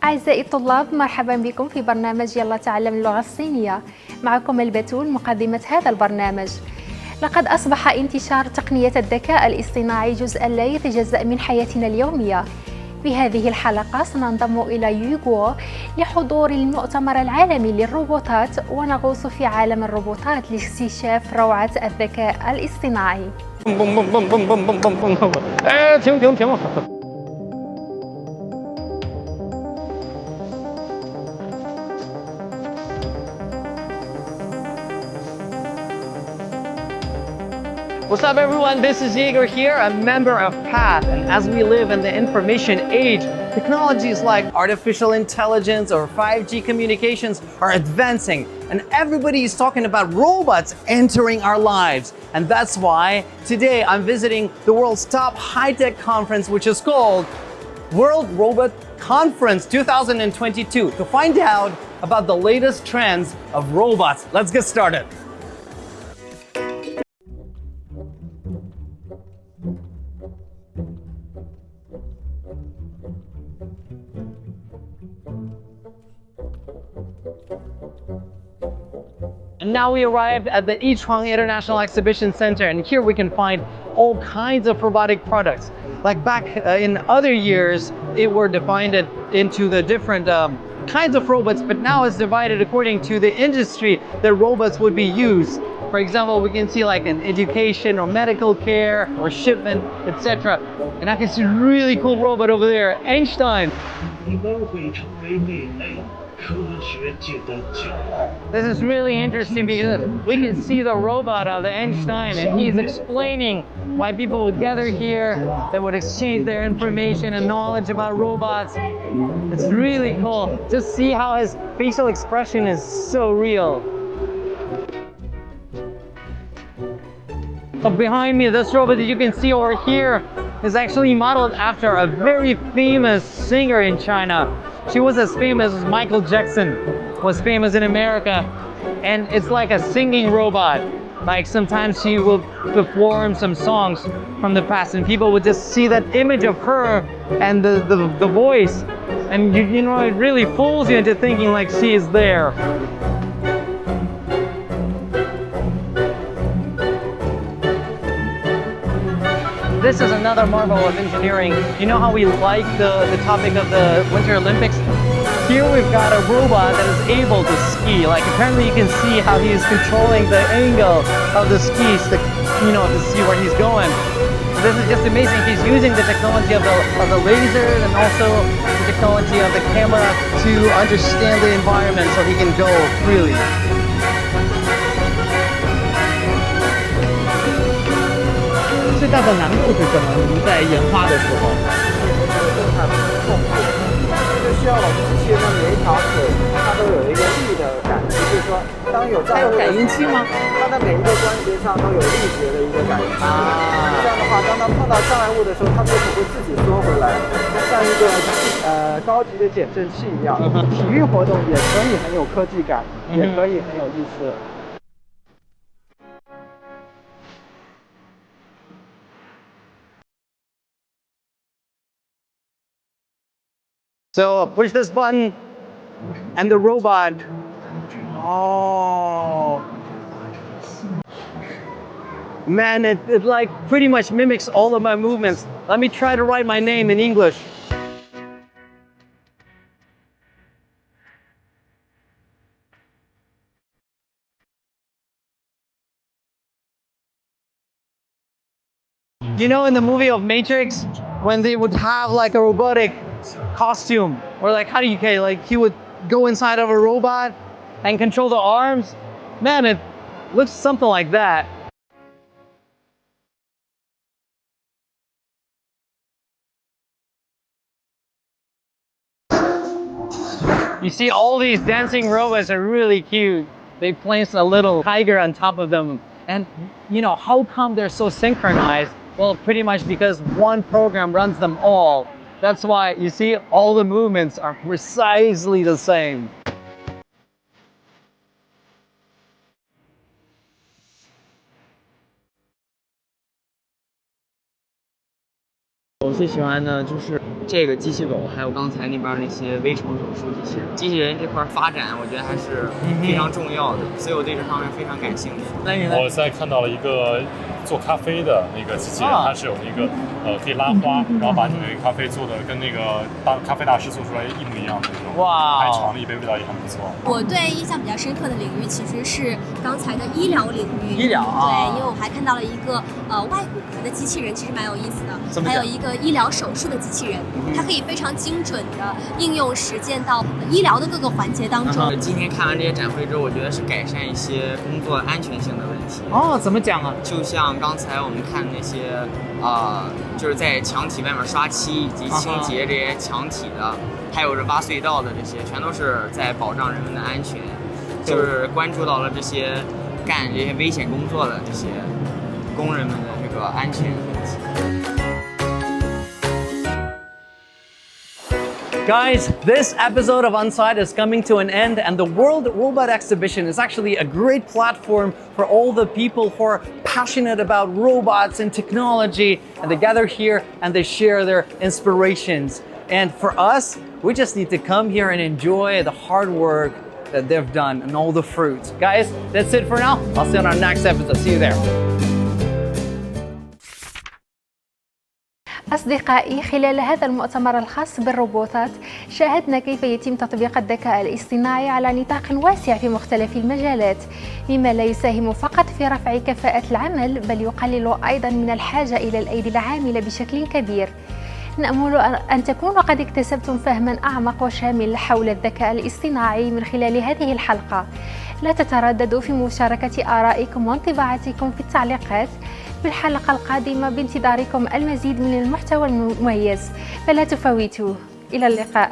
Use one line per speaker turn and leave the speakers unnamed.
أعزائي الطلاب، مرحبا بكم في برنامج يلا تعلم اللغة الصينية. معكم البتول مقدمة هذا البرنامج. لقد أصبح انتشار تقنية الذكاء الاصطناعي جزءا لا يتجزأ من حياتنا اليومية. في هذه الحلقة سننضم إلى يوغو لحضور المؤتمر العالمي للروبوتات ونغوص في عالم الروبوتات لاكتشاف روعة الذكاء الاصطناعي.
What's up everyone, this is Igor here, a member of CATV, and as we live in the information age, technologies like artificial intelligence or 5G communications are advancing, and everybody is talking about robots entering our lives. And that's why today I'm visiting the world's top high-tech conference, which is called World Robot Conference 2022, to find out about the latest trends of robots. Let's get started. And now we arrived at the Yichuang International Exhibition Center, and here we can find all kinds of robotic products. Like back in other years, it were divided into the different kinds of robots, but now it's divided according to the industry that robots would be used. For example, we can see like in education or medical care or shipment, etc. And I can see a really cool robot over there, Einstein. This is really interesting because we can see the robot of the Einstein, and he's explaining why people would gather here, they would exchange their information and knowledge about robots. It's really cool. Just see how his facial expression is so real. So behind me, this robot that you can see over here is actually modeled after a very famous singer in China. She was as famous as Michael Jackson was famous in America, and it's like a singing robot. Like sometimes she will perform some songs from the past, and people would just see that image of her and the voice, and you know, it really fools you into thinking like she is there. This is another marvel of engineering. You know how we like the topic of the Winter Olympics? Here we've got a robot that is able to ski. Like apparently you can see how he's controlling the angle of the skis to, you know, to see where he's going. This is just amazing. He's using the technology of the lasers and also the technology of the camera to understand the environment so he can go freely.最大的难度是什么？你们在研发的时候？
需要我们机器呢，每一条腿它都有一个力的感知，就是说，当有障碍物，
它有感应器吗？
它的每一个关节上都有力学的一个感应器。这样的话，当它碰到障碍物的时候，它为什么会自己缩回来？像一个高级的减震器一样。体育活动也可以很有科技感，也可以很有意思。
So push this button and the robot, oh man, it like pretty much mimics all of my movements. Let me try to write my name in English. You know, in the movie of Matrix, when they would have like a robotic costume, or like, how do you say, like he would go inside of a robot and control the arms? Man, it looks something like that. You see, all these dancing robots are really cute. They place a little tiger on top of them. And you know, how come they're so synchronized? Well, pretty much because one program runs them all. That's why you see all the movements are precisely the same.
我最喜欢的就是这个机器狗，还有刚才那边那些微创手术机器人。机器人这块发展，我觉得还是非常重要的，所以我对这方面非常感兴趣。那你呢？
我现在看到了一个做咖啡的那个机器人，它是有那个可以拉花，然后把你的咖啡做的跟那个咖啡大师做出来一模一样的那种。
哇！
还尝了一杯，味道也很不错。
我对印象比较深刻的领域其实是刚才的医疗领域。
医疗啊。
对，因为我还看到了一个外骨骼的机器人，其实蛮有意思的。还有一个医疗手术的机器人，它可以非常精准的应用实践到医疗的各个环节当中。
今天看完这些展会之后，我觉得是改善一些工作安全性的问题。
哦，怎么讲啊？
就像刚才我们看那些就是在墙体外面刷漆以及清洁这些墙体的，还有这挖隧道的这些，全都是在保障人们的安全，就是关注到了这些干这些危险工作的这些工人们的这个安全问题。
Guys, this episode of Onsite is coming to an end, and the World Robot Exhibition is actually a great platform for all the people who are passionate about robots and technology, and they gather here and they share their inspirations. And for us, we just need to come here and enjoy the hard work that they've done and all the fruits. Guys, that's it for now. I'll see you on our next episode. See you there.
أصدقائي، خلال هذا المؤتمر الخاص بالروبوتات شاهدنا كيف يتم تطبيق الذكاء الاصطناعي على نطاق واسع في مختلف المجالات، مما لا يساهم فقط في رفع كفاءة العمل بل يقلل أيضا من الحاجة إلى الأيدي العاملة بشكل كبير. نأمل أن تكونوا قد اكتسبتم فهما أعمق وشامل حول الذكاء الاصطناعي من خلال هذه الحلقة. لا تترددوا في مشاركة آرائكم وانطباعاتكم في التعليقات. في الحلقة القادمة بانتظاركم المزيد من المحتوى المميز، فلا تفوتوه. إلى اللقاء.